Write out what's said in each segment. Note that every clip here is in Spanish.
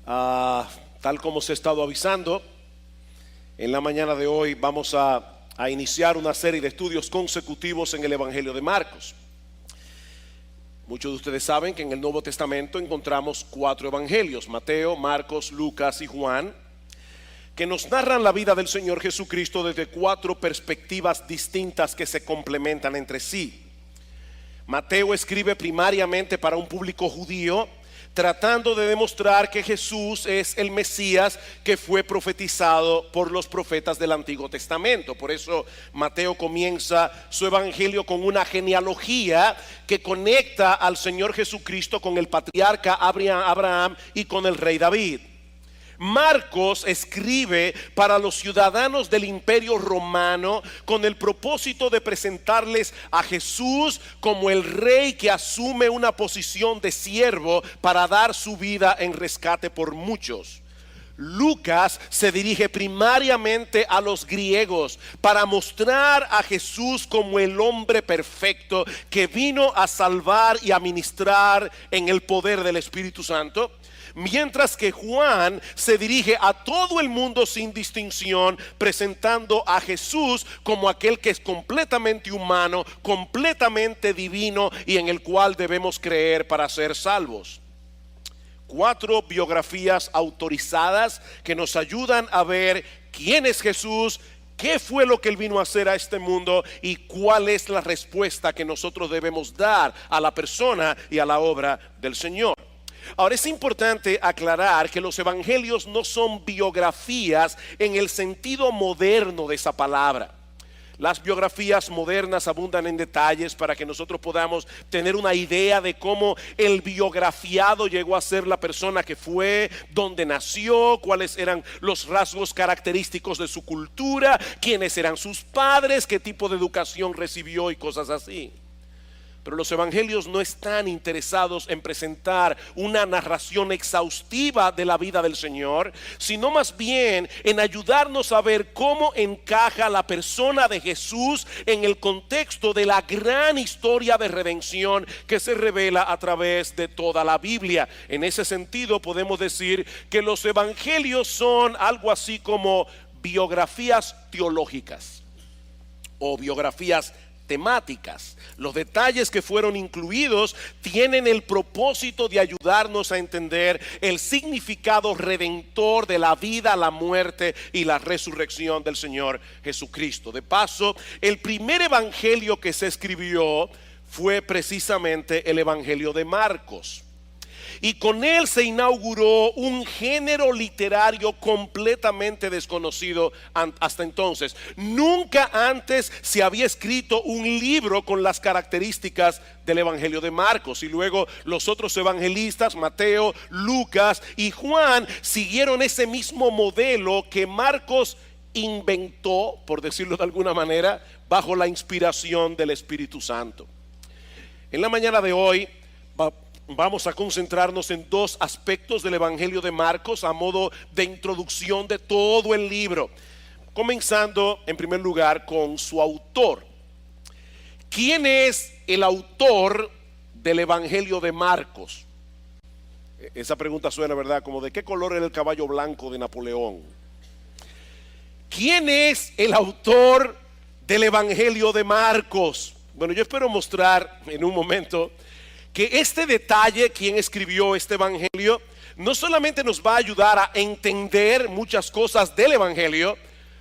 Tal como se ha estado avisando, en la mañana de hoy vamos a iniciar una serie de estudios consecutivos en el Evangelio de Marcos. Muchos de ustedes saben que en el Nuevo Testamento encontramos 4 evangelios: Mateo, Marcos, Lucas y Juan, que nos narran la vida del Señor Jesucristo desde 4 perspectivas distintas que se complementan entre sí. Mateo escribe primariamente para un público judío, tratando de demostrar que Jesús es el Mesías que fue profetizado por los profetas del Antiguo Testamento. Por eso Mateo comienza su evangelio con una genealogía que conecta al Señor Jesucristo con el patriarca Abraham y con el rey David. Marcos escribe para los ciudadanos del Imperio Romano con el propósito de presentarles a Jesús como el rey que asume una posición de siervo para dar su vida en rescate por muchos. Lucas se dirige primariamente a los griegos para mostrar a Jesús como el hombre perfecto que vino a salvar y a ministrar en el poder del Espíritu Santo. Mientras que Juan se dirige a todo el mundo sin distinción, presentando a Jesús como aquel que es completamente humano, completamente divino y en el cual debemos creer para ser salvos. 4 biografías autorizadas que nos ayudan a ver quién es Jesús, qué fue lo que Él vino a hacer a este mundo y cuál es la respuesta que nosotros debemos dar a la persona y a la obra del Señor. Ahora, es importante aclarar que los evangelios no son biografías en el sentido moderno de esa palabra. Las biografías modernas abundan en detalles para que nosotros podamos tener una idea de cómo el biografiado llegó a ser la persona que fue, dónde nació, cuáles eran los rasgos característicos de su cultura, quiénes eran sus padres, qué tipo de educación recibió y cosas así. Pero los evangelios no están interesados en presentar una narración exhaustiva de la vida del Señor, sino más bien en ayudarnos a ver cómo encaja la persona de Jesús en el contexto de la gran historia de redención que se revela a través de toda la Biblia. En ese sentido podemos decir que los evangelios son algo así como biografías teológicas o biografías temáticas. Los detalles que fueron incluidos tienen el propósito de ayudarnos a entender el significado redentor de la vida, la muerte y la resurrección del Señor Jesucristo. De paso, el primer evangelio que se escribió fue precisamente el evangelio de Marcos. Y con él se inauguró un género literario completamente desconocido hasta entonces. Nunca antes se había escrito un libro con las características del evangelio de Marcos. Y luego los otros evangelistas, Mateo, Lucas y Juan, siguieron ese mismo modelo que Marcos inventó, por decirlo de alguna manera, bajo la inspiración del Espíritu Santo. En la mañana de hoy vamos a concentrarnos en 2 aspectos del evangelio de Marcos a modo de introducción de todo el libro, comenzando en primer lugar con su autor. ¿Quién es el autor del evangelio de Marcos? Esa pregunta suena, ¿verdad?, como ¿de qué color era el caballo blanco de Napoleón? ¿Quién es el autor del evangelio de Marcos? Bueno, yo espero mostrar en un momento que este detalle, quien escribió este evangelio, no solamente nos va a ayudar a entender muchas cosas del evangelio,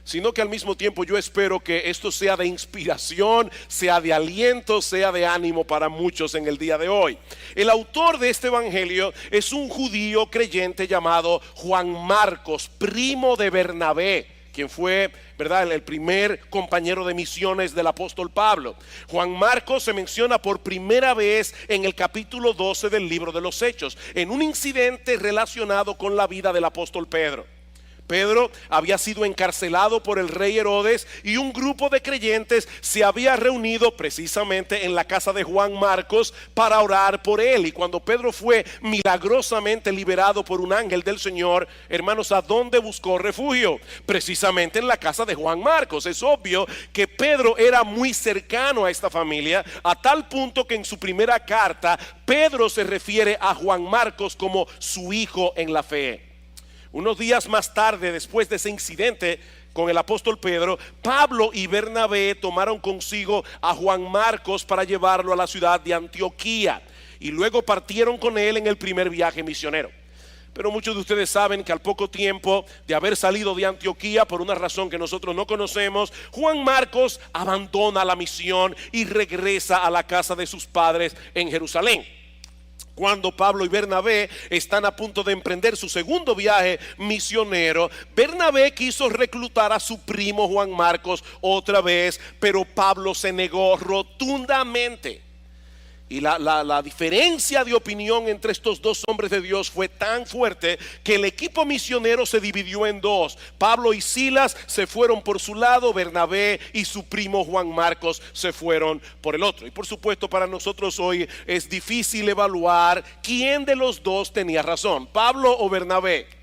sino que al mismo tiempo yo espero que esto sea de inspiración, sea de aliento, sea de ánimo para muchos en el día de hoy. El autor de este evangelio es un judío creyente llamado Juan Marcos, primo de Bernabé, quien fue, ¿verdad?, el primer compañero de misiones del apóstol Pablo. Juan Marcos se menciona por primera vez en el capítulo 12 del libro de los Hechos, en un incidente relacionado con la vida del apóstol Pedro. Pedro había sido encarcelado por el rey Herodes y un grupo de creyentes se había reunido precisamente en la casa de Juan Marcos para orar por él. Y cuando Pedro fue milagrosamente liberado por un ángel del Señor, hermanos, ¿a dónde buscó refugio? Precisamente en la casa de Juan Marcos. Es obvio que Pedro era muy cercano a esta familia, a tal punto que en su primera carta Pedro se refiere a Juan Marcos como su hijo en la fe. Unos días más tarde, después de ese incidente con el apóstol Pedro, Pablo y Bernabé tomaron consigo a Juan Marcos para llevarlo a la ciudad de Antioquía y luego partieron con él en el primer viaje misionero. Pero muchos de ustedes saben que al poco tiempo de haber salido de Antioquía, por una razón que nosotros no conocemos, Juan Marcos abandona la misión y regresa a la casa de sus padres en Jerusalén. Cuando Pablo y Bernabé están a punto de emprender su segundo viaje misionero, Bernabé quiso reclutar a su primo Juan Marcos otra vez, pero Pablo se negó rotundamente. Y la diferencia de opinión entre estos dos hombres de Dios fue tan fuerte que el equipo misionero se dividió en dos. Pablo y Silas se fueron por su lado, Bernabé y su primo Juan Marcos se fueron por el otro. Y por supuesto, para nosotros hoy es difícil evaluar quién de los dos tenía razón, Pablo o Bernabé.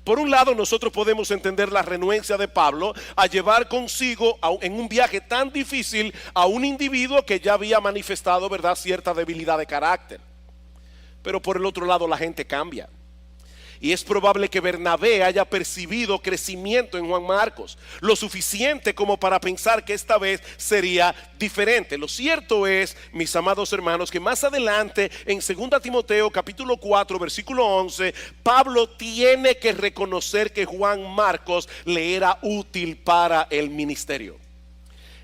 Por un lado, nosotros podemos entender la renuencia de Pablo a llevar consigo en un viaje tan difícil a un individuo que ya había manifestado, ¿verdad?, cierta debilidad de carácter. Pero por el otro lado, la gente cambia. Y es probable que Bernabé haya percibido crecimiento en Juan Marcos, lo suficiente como para pensar que esta vez sería diferente. Lo cierto es, mis amados hermanos, que más adelante en 2 Timoteo capítulo 4 versículo 11, Pablo tiene que reconocer que Juan Marcos le era útil para el ministerio.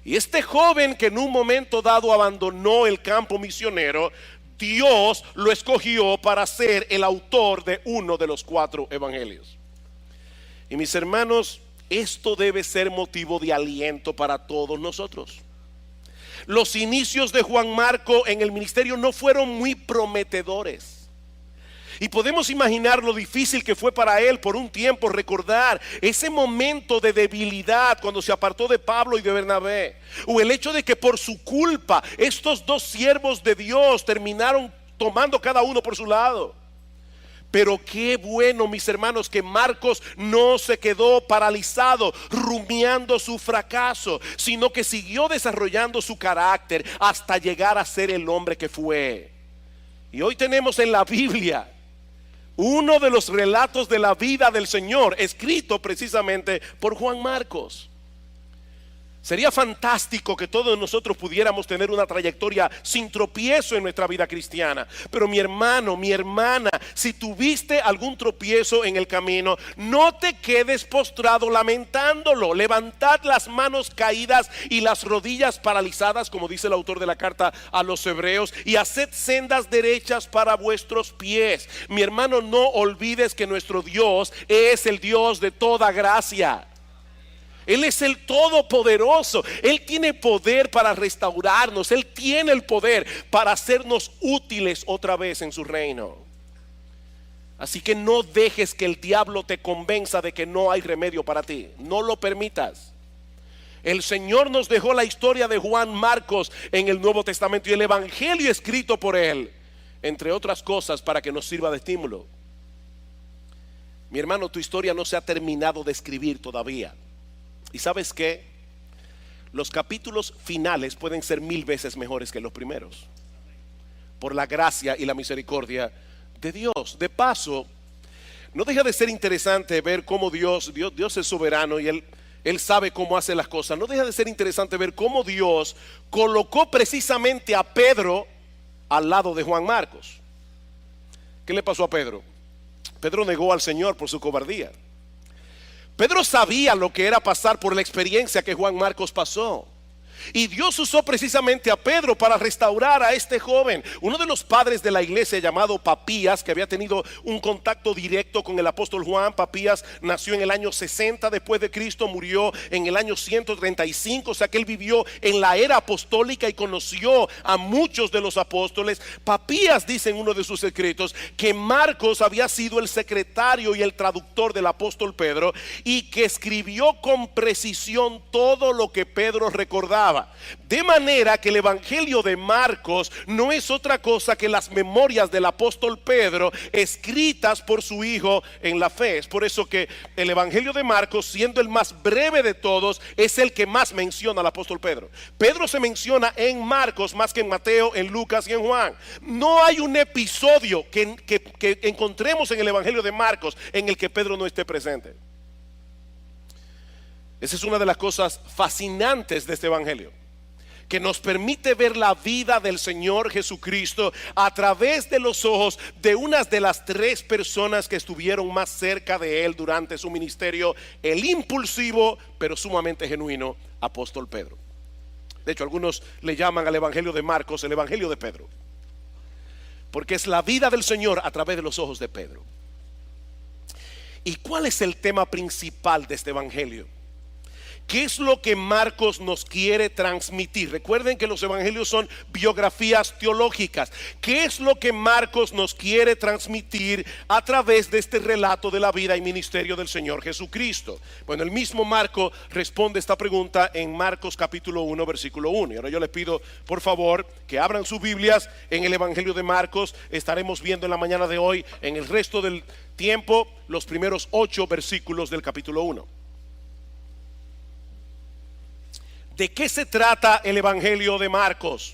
Y este joven que en un momento dado abandonó el campo misionero, Dios lo escogió para ser el autor de uno de los 4 evangelios. Y mis hermanos, esto debe ser motivo de aliento para todos nosotros. Los inicios de Juan Marcos en el ministerio no fueron muy prometedores. Y podemos imaginar lo difícil que fue para él por un tiempo recordar ese momento de debilidad cuando se apartó de Pablo y de Bernabé. O el hecho de que por su culpa estos dos siervos de Dios terminaron tomando cada uno por su lado. Pero qué bueno, mis hermanos, que Marcos no se quedó paralizado rumiando su fracaso, sino que siguió desarrollando su carácter hasta llegar a ser el hombre que fue. Y hoy tenemos en la Biblia uno de los relatos de la vida del Señor, escrito precisamente por Juan Marcos. Sería fantástico que todos nosotros pudiéramos tener una trayectoria sin tropiezo en nuestra vida cristiana. Pero mi hermano, mi hermana, si tuviste algún tropiezo en el camino, no te quedes postrado lamentándolo. Levantad las manos caídas y las rodillas paralizadas, como dice el autor de la carta a los Hebreos, y haced sendas derechas para vuestros pies. Mi hermano, no olvides que nuestro Dios es el Dios de toda gracia. Él es el Todopoderoso. Él tiene poder para restaurarnos. Él tiene el poder para hacernos útiles otra vez en su reino. Así que no dejes que el diablo te convenza de que no hay remedio para ti. No lo permitas. El Señor nos dejó la historia de Juan Marcos en el Nuevo Testamento y el evangelio escrito por él, entre otras cosas, para que nos sirva de estímulo. Mi hermano, tu historia no se ha terminado de escribir todavía. ¿Y sabes qué? Los capítulos finales pueden ser 1000 veces mejores que los primeros, por la gracia y la misericordia de Dios. De paso, no deja de ser interesante ver cómo Dios es soberano y Él sabe cómo hace las cosas. No deja de ser interesante ver cómo Dios colocó precisamente a Pedro al lado de Juan Marcos. ¿Qué le pasó a Pedro? Pedro negó al Señor por su cobardía. Pedro sabía lo que era pasar por la experiencia que Juan Marcos pasó. Y Dios usó precisamente a Pedro para restaurar a este joven. Uno de los padres de la iglesia, llamado Papías, que había tenido un contacto directo con el apóstol Juan. Papías nació en el año 60 después de Cristo, murió en el año 135. O sea que él vivió en la era apostólica y conoció a muchos de los apóstoles. Papías dice en uno de sus escritos que Marcos había sido el secretario y el traductor del apóstol Pedro, y que escribió con precisión todo lo que Pedro recordaba. pasaba. De manera que el Evangelio de Marcos no es otra cosa que las memorias del apóstol Pedro escritas por su hijo en la fe. Es por eso que el Evangelio de Marcos, siendo el más breve de todos, es el que más menciona al apóstol Pedro. Pedro se menciona en Marcos más que en Mateo, en Lucas y en Juan. No hay un episodio que encontremos en el Evangelio de Marcos en el que Pedro no esté presente. Esa es una de las cosas fascinantes de este Evangelio, que nos permite ver la vida del Señor Jesucristo a través de los ojos de una de las tres personas que estuvieron más cerca de Él durante su ministerio, el impulsivo pero sumamente genuino apóstol Pedro. De hecho, algunos le llaman al Evangelio de Marcos el Evangelio de Pedro, porque es la vida del Señor a través de los ojos de Pedro. ¿Y cuál es el tema principal de este Evangelio? ¿Qué es lo que Marcos nos quiere transmitir? Recuerden que los evangelios son biografías teológicas. ¿Qué es lo que Marcos nos quiere transmitir a través de este relato de la vida y ministerio del Señor Jesucristo? Bueno, el mismo Marcos responde esta pregunta en Marcos capítulo 1, versículo 1. Y ahora yo les pido, por favor, que abran sus Biblias en el Evangelio de Marcos. Estaremos viendo en la mañana de hoy, en el resto del tiempo, los primeros 8 versículos del capítulo 1. ¿De qué se trata el Evangelio de Marcos?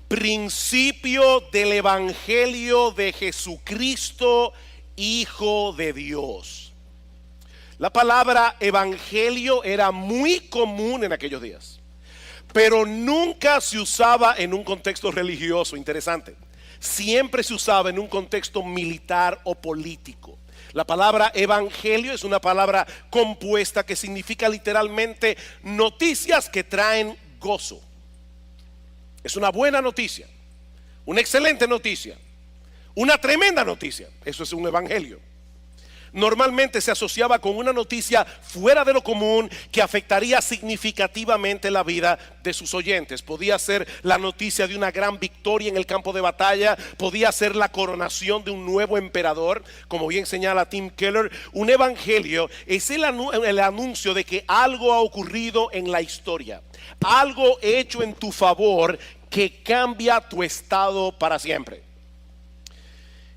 Principio del Evangelio de Jesucristo, Hijo de Dios. La palabra evangelio era muy común en aquellos días, pero nunca se usaba en un contexto religioso. Interesante. Siempre se usaba en un contexto militar o político. La palabra evangelio es una palabra compuesta que significa literalmente noticias que traen gozo. Es una buena noticia, una excelente noticia, una tremenda noticia. Eso es un evangelio. Normalmente se asociaba con una noticia fuera de lo común que afectaría significativamente la vida de sus oyentes. Podía ser la noticia de una gran victoria en el campo de batalla, podía ser la coronación de un nuevo emperador, como bien señala Tim Keller. Un evangelio es el anuncio de que algo ha ocurrido en la historia, algo hecho en tu favor que cambia tu estado para siempre.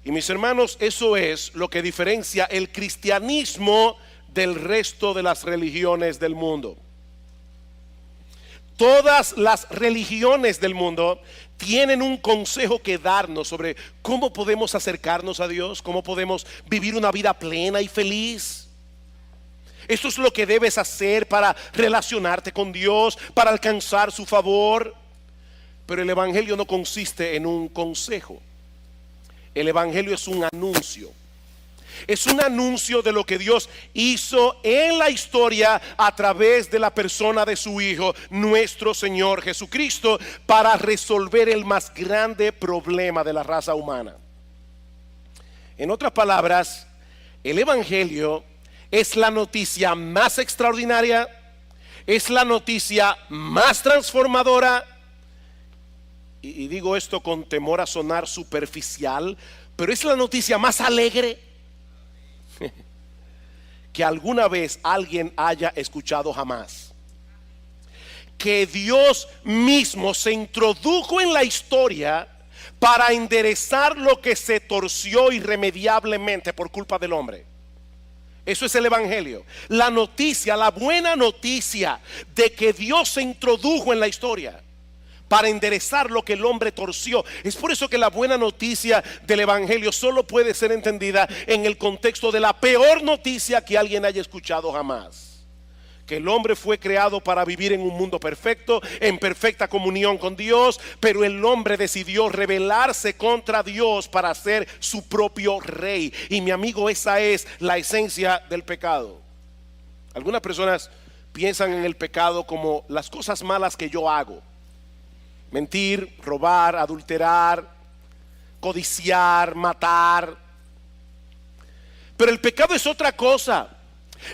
Y mis hermanos, eso es lo que diferencia el cristianismo del resto de las religiones del mundo. Todas las religiones del mundo tienen un consejo que darnos sobre cómo podemos acercarnos a Dios, cómo podemos vivir una vida plena y feliz. Esto es lo que debes hacer para relacionarte con Dios, para alcanzar su favor. Pero el evangelio no consiste en un consejo. El evangelio es un anuncio. Es un anuncio de lo que Dios hizo en la historia a través de la persona de su Hijo, nuestro Señor Jesucristo, para resolver el más grande problema de la raza humana. En otras palabras, el evangelio es la noticia más extraordinaria, es la noticia más transformadora. Y digo esto con temor a sonar superficial, pero es la noticia más alegre que alguna vez alguien haya escuchado jamás. Que Dios mismo se introdujo en la historia para enderezar lo que se torció irremediablemente por culpa del hombre. Eso es el evangelio. La noticia, la buena noticia de que Dios se introdujo en la historia para enderezar lo que el hombre torció. Es por eso que la buena noticia del evangelio solo puede ser entendida en el contexto de la peor noticia que alguien haya escuchado jamás: que el hombre fue creado para vivir en un mundo perfecto, en perfecta comunión con Dios, pero el hombre decidió rebelarse contra Dios para ser su propio rey. Y mi amigo, esa es la esencia del pecado. Algunas personas piensan en el pecado como las cosas malas que yo hago: mentir, robar, adulterar, codiciar, matar. Pero el pecado es otra cosa.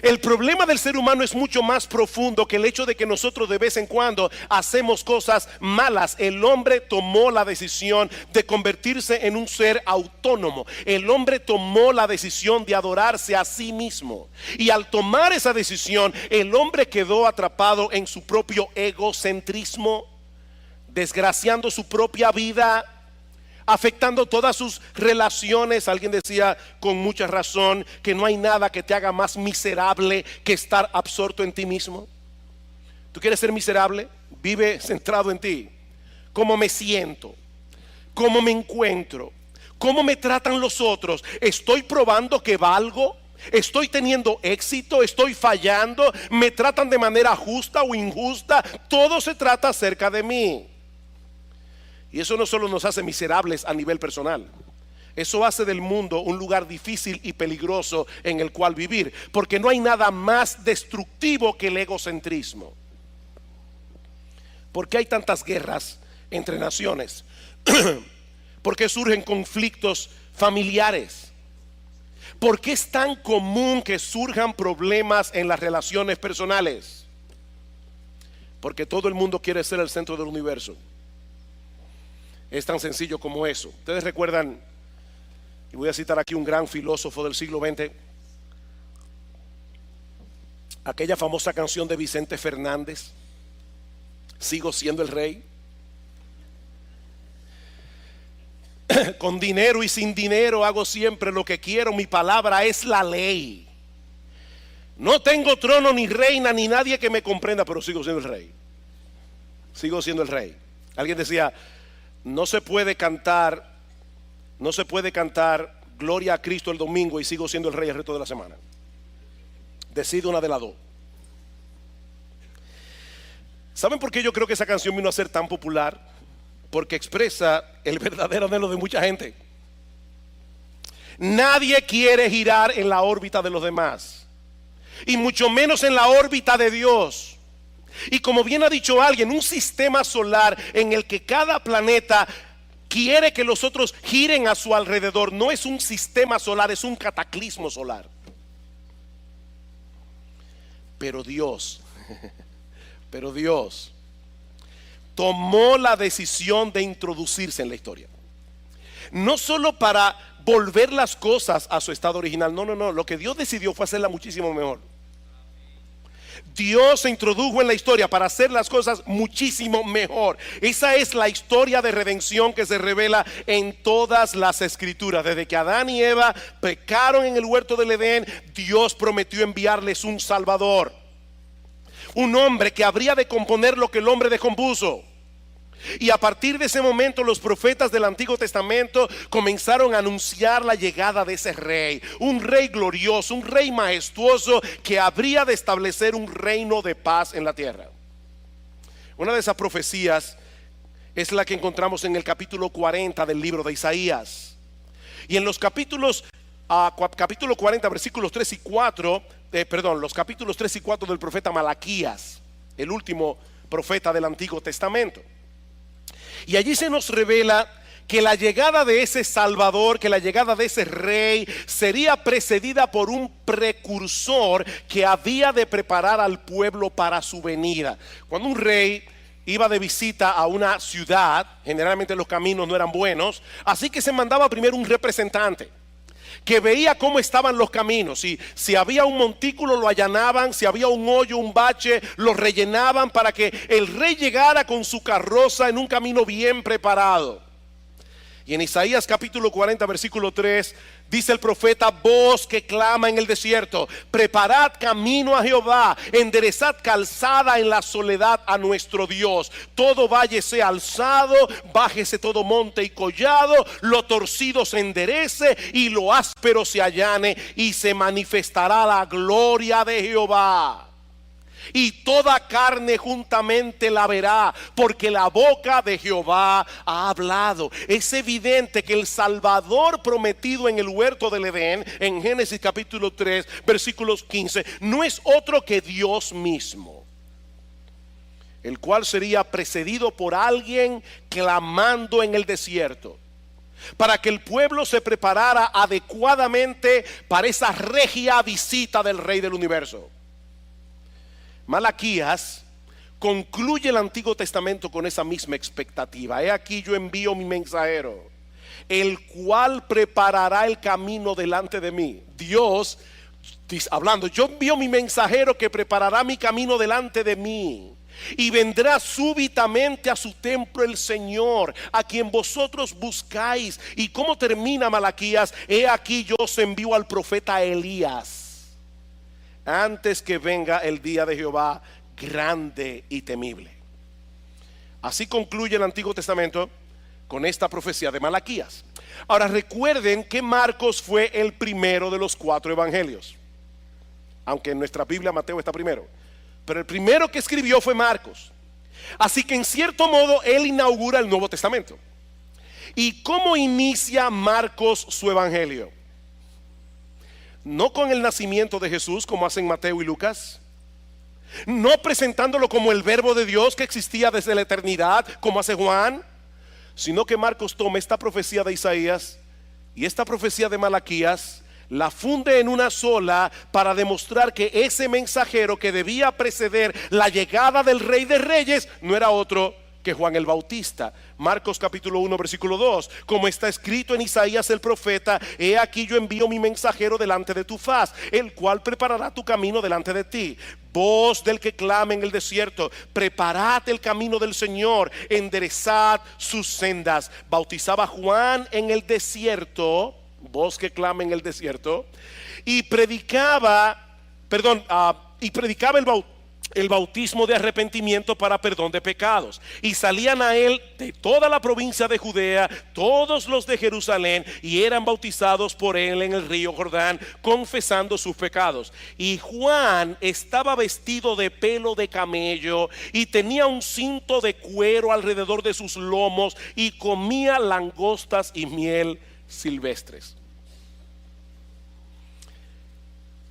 El problema del ser humano es mucho más profundo que el hecho de que nosotros de vez en cuando hacemos cosas malas. El hombre tomó la decisión de convertirse en un ser autónomo. El hombre tomó la decisión de adorarse a sí mismo. Y al tomar esa decisión, el hombre quedó atrapado en su propio egocentrismo, desgraciando su propia vida, afectando todas sus relaciones. Alguien decía con mucha razón que no hay nada que te haga más miserable que estar absorto en ti mismo. ¿Tú quieres ser miserable? Vive centrado en ti. ¿Cómo me siento? ¿Cómo me encuentro? ¿Cómo me tratan los otros? ¿Estoy probando que valgo? ¿Estoy teniendo éxito? ¿Estoy fallando? ¿Me tratan de manera justa o injusta? Todo se trata acerca de mí. Y eso no solo nos hace miserables a nivel personal, eso hace del mundo un lugar difícil y peligroso en el cual vivir, porque no hay nada más destructivo que el egocentrismo. ¿Por qué hay tantas guerras entre naciones? ¿Por qué surgen conflictos familiares? ¿Por qué es tan común que surjan problemas en las relaciones personales? Porque todo el mundo quiere ser el centro del universo. Es tan sencillo como eso. Ustedes recuerdan, y voy a citar aquí un gran filósofo del siglo XX, aquella famosa canción de Vicente Fernández, Sigo siendo el rey. Con dinero y sin dinero hago siempre lo que quiero, mi palabra es la ley. No tengo trono ni reina ni nadie que me comprenda, pero sigo siendo el rey. Sigo siendo el rey. Alguien decía, no se puede cantar Gloria a Cristo el domingo y sigo siendo el rey el resto de la semana. Decide una de las dos. ¿Saben por qué yo creo que esa canción vino a ser tan popular? Porque expresa el verdadero anhelo de mucha gente. Nadie quiere girar en la órbita de los demás, y mucho menos en la órbita de Dios. Y como bien ha dicho alguien, un sistema solar en el que cada planeta quiere que los otros giren a su alrededor no es un sistema solar, es un cataclismo solar. Pero Dios tomó la decisión de introducirse en la historia. No solo para volver las cosas a su estado original, no, lo que Dios decidió fue hacerla muchísimo mejor. Dios se introdujo en la historia para hacer las cosas muchísimo mejor. Esa es la historia de redención que se revela en todas las escrituras. Desde que Adán y Eva pecaron en el huerto del Edén, Dios prometió enviarles un Salvador, un hombre que habría de componer lo que el hombre descompuso. Y a partir de ese momento los profetas del Antiguo Testamento comenzaron a anunciar la llegada de ese rey, un rey glorioso, un rey majestuoso que habría de establecer un reino de paz en la tierra. Una de esas profecías es la que encontramos en el capítulo 40 del libro de Isaías. Y en los capítulo 40 versículos 3 y 4, los capítulos 3 y 4 del profeta Malaquías, el último profeta del Antiguo Testamento. Y allí se nos revela que la llegada de ese Salvador, que la llegada de ese rey sería precedida por un precursor que había de preparar al pueblo para su venida. Cuando un rey iba de visita a una ciudad, generalmente los caminos no eran buenos, así que se mandaba primero un representante que veía cómo estaban los caminos. Si había un montículo lo allanaban, si había un hoyo, un bache, lo rellenaban para que el rey llegara con su carroza en un camino bien preparado. Y en Isaías capítulo 40 versículo 3 dice el profeta: voz que clama en el desierto, preparad camino a Jehová, enderezad calzada en la soledad a nuestro Dios. Todo valle sea alzado, bájese todo monte y collado, lo torcido se enderece y lo áspero se allane, y se manifestará la gloria de Jehová. Y toda carne juntamente la verá, porque la boca de Jehová ha hablado. Es evidente que el Salvador prometido en el huerto del Edén, en Génesis capítulo 3 versículos 15, no es otro que Dios mismo, el cual sería precedido por alguien clamando en el desierto. para que el pueblo se preparara adecuadamente para esa regia visita del Rey del universo. Malaquías concluye el Antiguo Testamento con esa misma expectativa. He aquí yo envío mi mensajero, el cual preparará el camino delante de mí. Dios hablando, yo envío mi mensajero que preparará mi camino delante de mí. Y vendrá súbitamente a su templo el Señor, a quien vosotros buscáis. ¿Y cómo termina Malaquías? He aquí yo os envío al profeta Elías, antes que venga el día de Jehová grande y temible. Así concluye el Antiguo Testamento con esta profecía de Malaquías. Ahora recuerden que Marcos fue el primero de los 4 evangelios, aunque en nuestra Biblia Mateo está primero, pero el primero que escribió fue Marcos. Así que en cierto modo él inaugura el Nuevo Testamento. ¿Y cómo inicia Marcos su evangelio? No con el nacimiento de Jesús como hacen Mateo y Lucas, no presentándolo como el verbo de Dios que existía desde la eternidad como hace Juan, sino que Marcos toma esta profecía de Isaías y esta profecía de Malaquías, la funde en una sola para demostrar que ese mensajero que debía preceder la llegada del Rey de Reyes no era otro que Juan el Bautista. Marcos capítulo 1 versículo 2, como está escrito en Isaías el profeta: he aquí yo envío mi mensajero delante de tu faz, el cual preparará tu camino delante de ti. Voz del que clama en el desierto, preparad el camino del Señor, enderezad sus sendas. Bautizaba Juan en el desierto, voz que clama en el desierto, y predicaba el bautismo de arrepentimiento para perdón de pecados. Y salían a él de toda la provincia de Judea, todos los de Jerusalén, y eran bautizados por él en el río Jordán, confesando sus pecados. Y Juan estaba vestido de pelo de camello y tenía un cinto de cuero alrededor de sus lomos, y comía langostas y miel silvestres.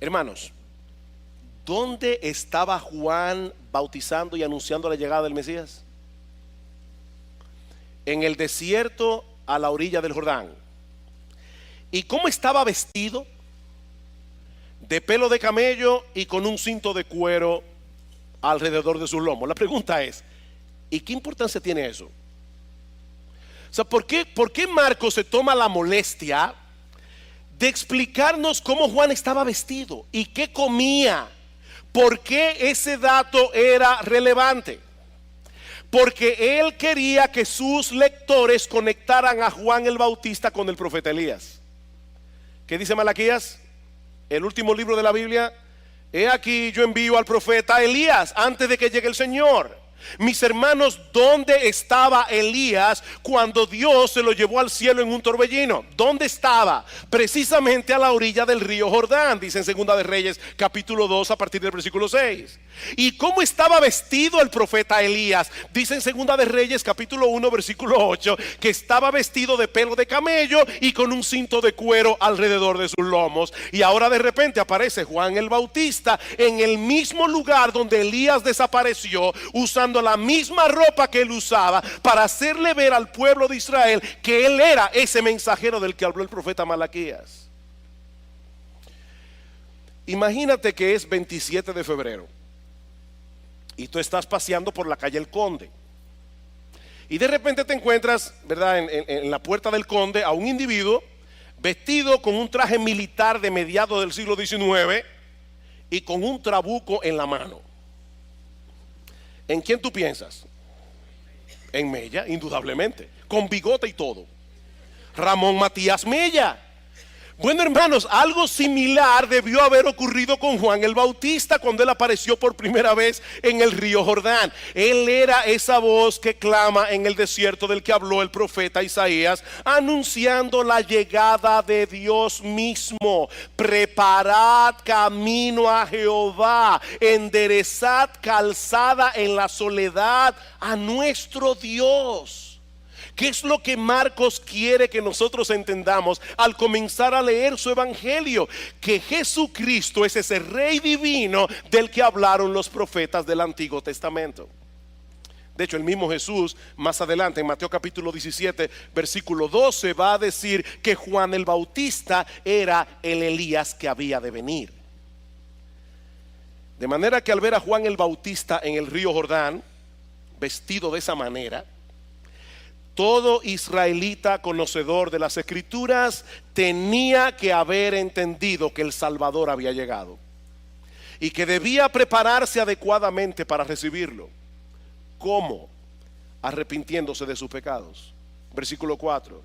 Hermanos, ¿dónde estaba Juan bautizando y anunciando la llegada del Mesías? En el desierto a la orilla del Jordán. ¿Y cómo estaba vestido? De pelo de camello y con un cinto de cuero alrededor de sus lomos. La pregunta es, ¿y qué importancia tiene eso? O sea, ¿por qué Marcos se toma la molestia de explicarnos cómo Juan estaba vestido y qué comía? ¿Por qué ese dato era relevante? Porque él quería que sus lectores conectaran a Juan el Bautista con el profeta Elías. ¿Qué dice Malaquías? El último libro de la Biblia. He aquí yo envío al profeta Elías antes de que llegue el Señor. Mis hermanos, ¿dónde estaba Elías cuando Dios se lo llevó al cielo en un torbellino? ¿Dónde estaba? Precisamente a la orilla del río Jordán, dice en Segunda de Reyes capítulo 2 a partir del versículo 6. ¿Y cómo estaba vestido el profeta Elías? Dice en Segunda de Reyes capítulo 1 versículo 8 que estaba vestido de pelo de camello y con un cinto de cuero alrededor de sus lomos. Y ahora de repente aparece Juan el Bautista en el mismo lugar donde Elías desapareció, usando la misma ropa que él usaba para hacerle ver al pueblo de Israel que él era ese mensajero del que habló el profeta Malaquías. Imagínate que es 27 de febrero y tú estás paseando por la calle El Conde y de repente te encuentras, ¿verdad?, en la puerta del Conde a un individuo vestido con un traje militar de mediados del siglo XIX y con un trabuco en la mano. ¿En quién tú piensas? En Mella, indudablemente, con bigote y todo. Ramón Matías Mella. Bueno, hermanos, algo similar debió haber ocurrido con Juan el Bautista cuando él apareció por primera vez en el río Jordán. Él era esa voz que clama en el desierto del que habló el profeta Isaías, anunciando la llegada de Dios mismo. Preparad camino a Jehová, enderezad calzada en la soledad a nuestro Dios. ¿Qué es lo que Marcos quiere que nosotros entendamos al comenzar a leer su evangelio? Que Jesucristo es ese Rey divino del que hablaron los profetas del Antiguo Testamento. De hecho, el mismo Jesús más adelante en Mateo capítulo 17 versículo 12 va a decir que Juan el Bautista era el Elías que había de venir. De manera que al ver a Juan el Bautista en el río Jordán, vestido de esa manera, todo israelita conocedor de las Escrituras tenía que haber entendido que el Salvador había llegado y que debía prepararse adecuadamente para recibirlo. ¿Cómo? Arrepintiéndose de sus pecados. Versículo 4.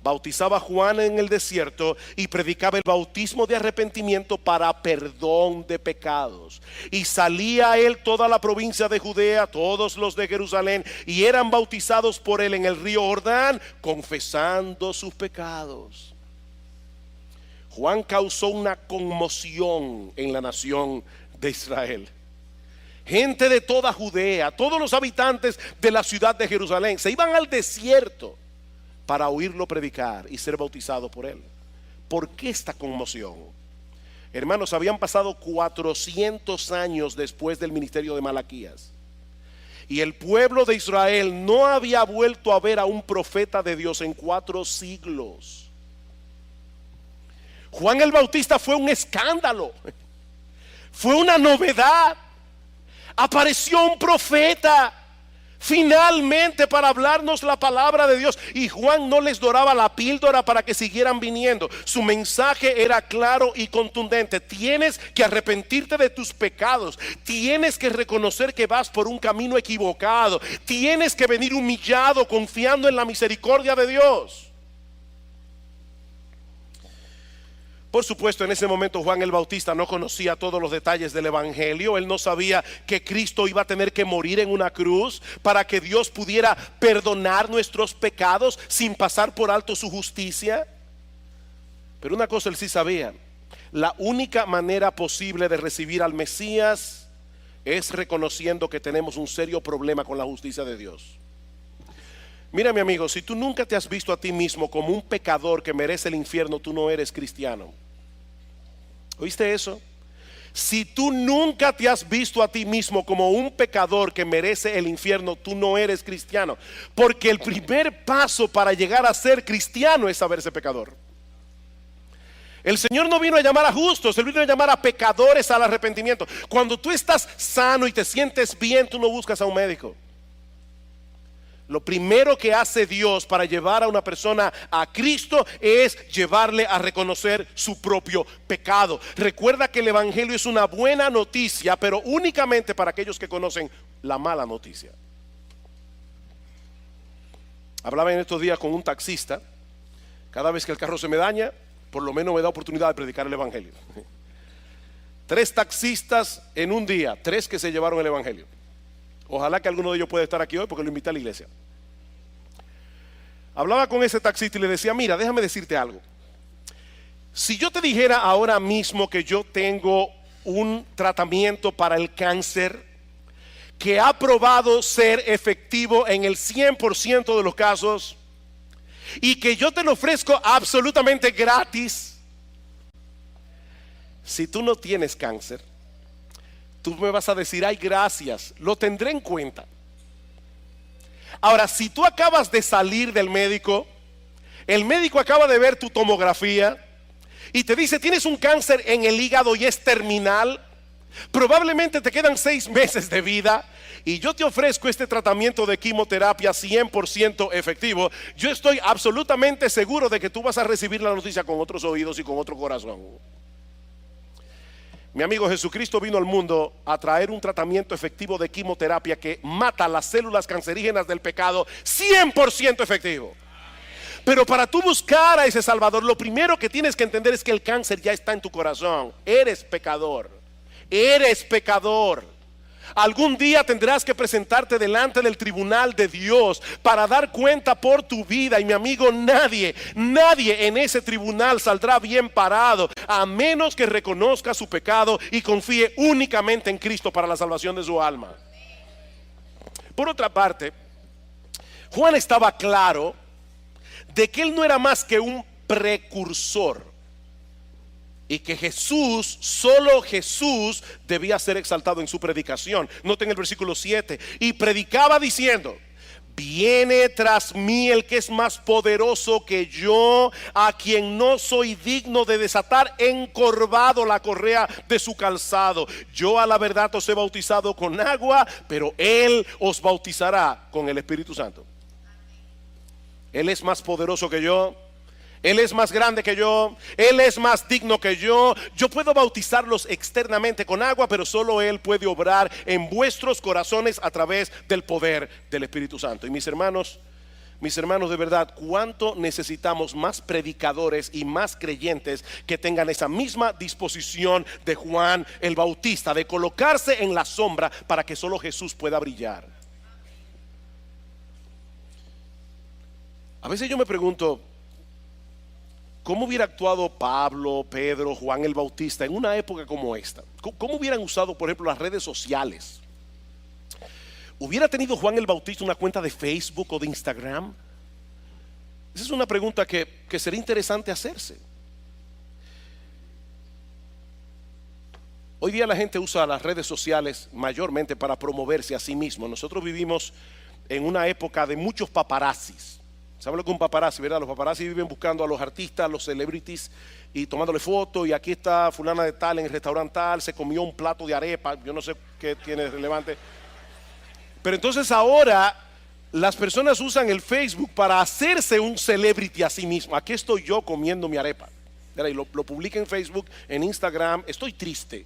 Bautizaba Juan en el desierto y predicaba el bautismo de arrepentimiento para perdón de pecados. Y salía a él toda la provincia de Judea, todos los de Jerusalén, y eran bautizados por él en el río Jordán, confesando sus pecados. Juan causó una conmoción en la nación de Israel. Gente de toda Judea, todos los habitantes de la ciudad de Jerusalén, se iban al desierto para oírlo predicar y ser bautizados por él. ¿Por qué esta conmoción? Hermanos, habían pasado 400 años después del ministerio de Malaquías, y el pueblo de Israel no había vuelto a ver a un profeta de Dios en 4 siglos. Juan el Bautista fue un escándalo, fue una novedad. Apareció un profeta finalmente para hablarnos la palabra de Dios, y Juan no les doraba la píldora para que siguieran viniendo. Su mensaje era claro y contundente: tienes que arrepentirte de tus pecados, tienes que reconocer que vas por un camino equivocado, tienes que venir humillado confiando en la misericordia de Dios. Por supuesto, en ese momento Juan el Bautista no conocía todos los detalles del evangelio. Él no sabía que Cristo iba a tener que morir en una cruz para que Dios pudiera perdonar nuestros pecados sin pasar por alto su justicia. Pero una cosa él sí sabía: la única manera posible de recibir al Mesías es reconociendo que tenemos un serio problema con la justicia de Dios. Mira, mi amigo, si tú nunca te has visto a ti mismo como un pecador que merece el infierno, tú no eres cristiano. ¿Oíste eso? Si tú nunca te has visto a ti mismo como un pecador que merece el infierno, tú no eres cristiano. Porque el primer paso para llegar a ser cristiano es saberse pecador. El Señor no vino a llamar a justos, Él vino a llamar a pecadores al arrepentimiento. Cuando tú estás sano y te sientes bien, tú no buscas a un médico. Lo primero que hace Dios para llevar a una persona a Cristo es llevarle a reconocer su propio pecado. Recuerda que el evangelio es una buena noticia, pero únicamente para aquellos que conocen la mala noticia. Hablaba en estos días con un taxista. Cada vez que el carro se me daña, por lo menos me da oportunidad de predicar el evangelio. 3 taxistas en un día, 3 que se llevaron el evangelio. Ojalá que alguno de ellos pueda estar aquí hoy, porque lo invité a la iglesia. Hablaba con ese taxista y le decía: mira, déjame decirte algo. Si yo te dijera ahora mismo que yo tengo un tratamiento para el cáncer que ha probado ser efectivo en el 100% de los casos, y que yo te lo ofrezco absolutamente gratis, si tú no tienes cáncer, tú me vas a decir: ay, gracias, lo tendré en cuenta. Ahora, si tú acabas de salir del médico, el médico acaba de ver tu tomografía y te dice: tienes un cáncer en el hígado y es terminal, probablemente te quedan 6 meses de vida, y yo te ofrezco este tratamiento de quimioterapia 100% efectivo, yo estoy absolutamente seguro de que tú vas a recibir la noticia con otros oídos y con otro corazón. Mi amigo, Jesucristo vino al mundo a traer un tratamiento efectivo de quimioterapia que mata las células cancerígenas del pecado, 100% efectivo. Pero para tú buscar a ese Salvador, lo primero que tienes que entender es que el cáncer ya está en tu corazón. Eres pecador, eres pecador. Algún día tendrás que presentarte delante del tribunal de Dios para dar cuenta por tu vida. Y mi amigo, nadie en ese tribunal saldrá bien parado, a menos que reconozca su pecado y confíe únicamente en Cristo para la salvación de su alma. Por otra parte, Juan estaba claro de que él no era más que un precursor. y que Jesús, solo Jesús debía ser exaltado en su predicación. Noten el versículo 7, y predicaba diciendo: viene tras mí el que es más poderoso que yo, a quien no soy digno de desatar encorvado la correa de su calzado. Yo a la verdad os he bautizado con agua, pero él os bautizará con el Espíritu Santo. Él es más poderoso que yo. Él es más grande que yo, Él es más digno que yo. Yo puedo bautizarlos externamente con agua, pero solo Él puede obrar en vuestros corazones a través del poder del Espíritu Santo. Y mis hermanos, de verdad, cuánto necesitamos más predicadores y más creyentes que tengan esa misma disposición de Juan el Bautista, de colocarse en la sombra para que solo Jesús pueda brillar. A veces yo me pregunto, ¿cómo hubiera actuado Pablo, Pedro, Juan el Bautista en una época como esta? ¿Cómo hubieran usado, por ejemplo, las redes sociales? ¿Hubiera tenido Juan el Bautista una cuenta de Facebook o de Instagram? Esa es una pregunta que sería interesante hacerse. Hoy día la gente usa las redes sociales mayormente para promoverse a sí mismo. Nosotros vivimos en una época de muchos paparazzis. ¿Saben lo que es un paparazzi, verdad? Los paparazzi viven buscando a los artistas, a los celebrities y tomándole fotos. Y aquí está fulana de tal en el restaurante tal, se comió un plato de arepa. Yo no sé qué tiene de relevante. Pero entonces ahora las personas usan el Facebook para hacerse un celebrity a sí mismo. Aquí estoy yo comiendo mi arepa. Y lo publica en Facebook, en Instagram. Estoy triste.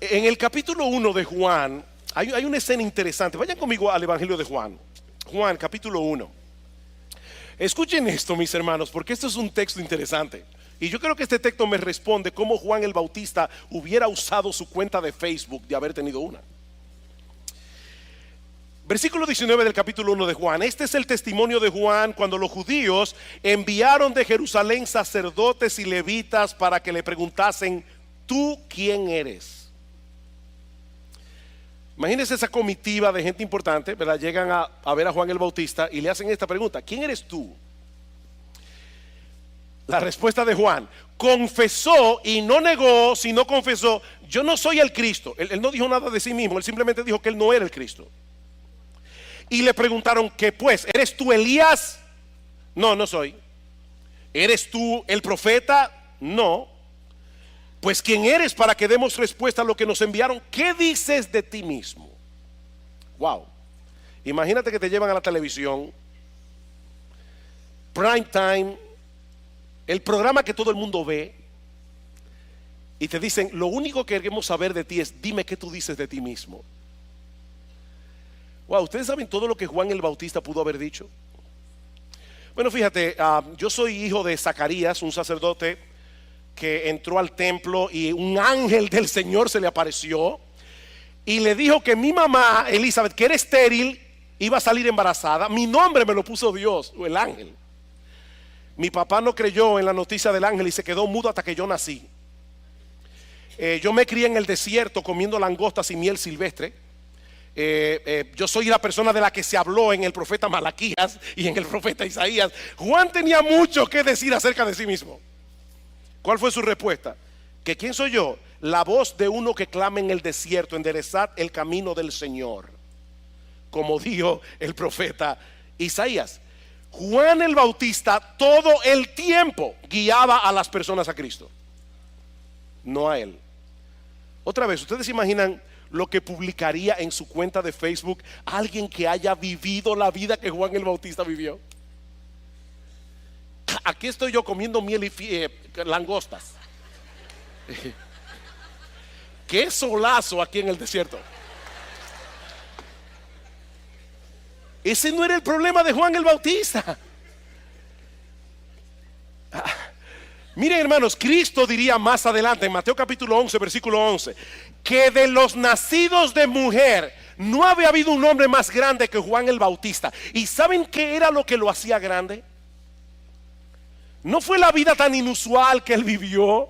En el capítulo 1 de Juan hay una escena interesante. Vayan conmigo al Evangelio de Juan. Juan capítulo 1. Escuchen esto, mis hermanos, porque esto es un texto interesante. Y yo creo que este texto me responde cómo Juan el Bautista hubiera usado su cuenta de Facebook de haber tenido una. Versículo 19 del capítulo 1 de Juan. Este es el testimonio de Juan cuando los judíos enviaron de Jerusalén sacerdotes y levitas para que le preguntasen: ¿tú quién eres? Imagínense esa comitiva de gente importante, ¿verdad? Llegan a ver a Juan el Bautista y le hacen esta pregunta: ¿quién eres tú? La respuesta de Juan: confesó y no negó, sino confesó: yo no soy el Cristo. Él no dijo nada de sí mismo, él simplemente dijo que él no era el Cristo. Y le preguntaron: ¿qué pues? ¿Eres tú Elías? No, no soy. ¿Eres tú el profeta? No. Pues ¿quién eres para que demos respuesta a lo que nos enviaron? ¿Qué dices de ti mismo? Wow. Imagínate que te llevan a la televisión, prime time, el programa que todo el mundo ve, y te dicen: lo único que queremos saber de ti es dime qué tú dices de ti mismo. Wow, ¿ustedes saben todo lo que Juan el Bautista pudo haber dicho? Bueno, fíjate, yo soy hijo de Zacarías, un sacerdote que entró al templo y un ángel del Señor se le apareció y le dijo que mi mamá Elizabeth, que era estéril, iba a salir embarazada. Mi nombre me lo puso Dios, o el ángel. Mi papá no creyó en la noticia del ángel y se quedó mudo hasta que yo nací. Yo me crié en el desierto comiendo langostas y miel silvestre. Yo soy la persona de la que se habló en el profeta Malaquías y en el profeta Isaías. Juan tenía mucho que decir acerca de sí mismo. ¿Cuál fue su respuesta? ¿Que quién soy yo? La voz de uno que clama en el desierto: enderezad el camino del Señor, como dijo el profeta Isaías. Juan el Bautista todo el tiempo guiaba a las personas a Cristo, no a él. Otra vez, ¿ustedes se imaginan lo que publicaría en su cuenta de Facebook alguien que haya vivido la vida que Juan el Bautista vivió? Aquí estoy yo comiendo miel y langostas. Qué solazo aquí en el desierto. Ese no era el problema de Juan el Bautista. Miren, hermanos, Cristo diría más adelante en Mateo capítulo 11 versículo 11 que de los nacidos de mujer no había habido un hombre más grande que Juan el Bautista. ¿Y saben qué era lo que lo hacía grande? No fue la vida tan inusual que él vivió.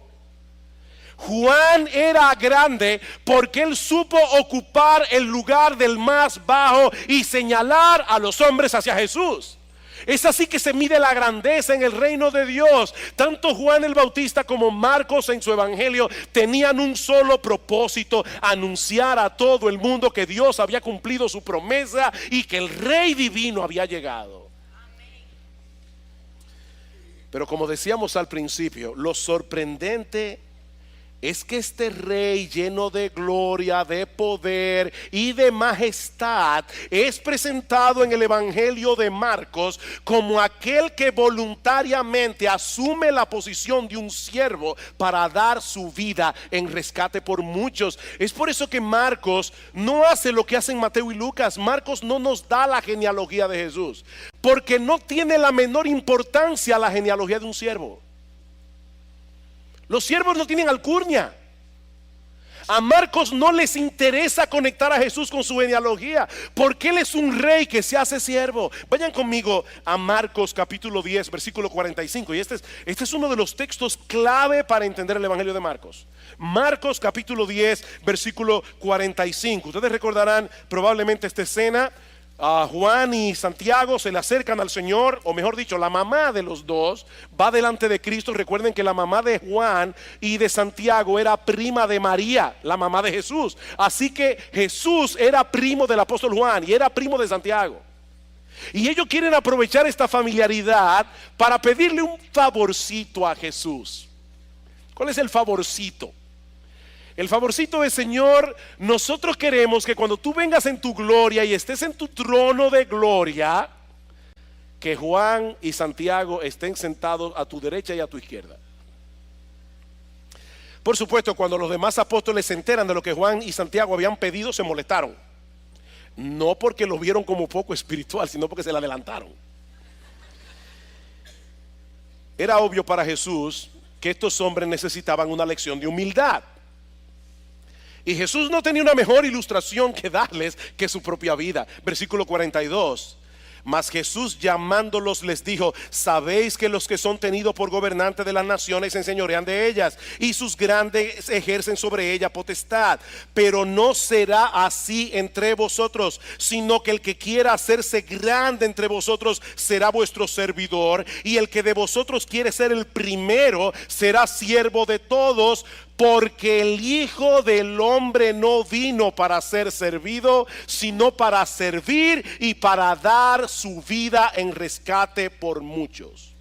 Juan era grande porque él supo ocupar el lugar del más bajo y señalar a los hombres hacia Jesús. Es así que se mide la grandeza en el reino de Dios. Tanto Juan el Bautista como Marcos en su evangelio tenían un solo propósito: anunciar a todo el mundo que Dios había cumplido su promesa y que el Rey divino había llegado. Pero como decíamos al principio, lo sorprendente es que este Rey lleno de gloria, de poder y de majestad es presentado en el evangelio de Marcos como aquel que voluntariamente asume la posición de un siervo para dar su vida en rescate por muchos. Es por eso que Marcos no hace lo que hacen Mateo y Lucas. Marcos no nos da la genealogía de Jesús, porque no tiene la menor importancia la genealogía de un siervo. Los siervos no tienen alcurnia. A Marcos no les interesa conectar a Jesús con su genealogía, porque Él es un rey que se hace siervo. Vayan conmigo a Marcos capítulo 10 versículo 45. Y este es uno de los textos clave para entender el evangelio de Marcos. Marcos capítulo 10 versículo 45. Ustedes recordarán probablemente esta escena. Juan y Santiago se le acercan al Señor, o mejor dicho, la mamá de los dos va delante de Cristo. Recuerden que la mamá de Juan y de Santiago era prima de María, la mamá de Jesús. Así que Jesús era primo del apóstol Juan y era primo de Santiago. Y ellos quieren aprovechar esta familiaridad para pedirle un favorcito a Jesús. ¿Cuál es el favorcito? El favorcito es: Señor, nosotros queremos que cuando tú vengas en tu gloria y estés en tu trono de gloria, que Juan y Santiago estén sentados a tu derecha y a tu izquierda. Por supuesto, cuando los demás apóstoles se enteran de lo que Juan y Santiago habían pedido, se molestaron. No porque lo vieron como poco espiritual, sino porque se le adelantaron. Era obvio para Jesús que estos hombres necesitaban una lección de humildad. Y Jesús no tenía una mejor ilustración que darles que su propia vida. Versículo 42. Mas Jesús llamándolos les dijo: sabéis que los que son tenidos por gobernantes de las naciones se enseñorean de ellas, y sus grandes ejercen sobre ella potestad. Pero no será así entre vosotros, sino que el que quiera hacerse grande entre vosotros será vuestro servidor, y el que de vosotros quiere ser el primero será siervo de todos. Porque el Hijo del Hombre no vino para ser servido, sino para servir y para dar su vida en rescate por muchos.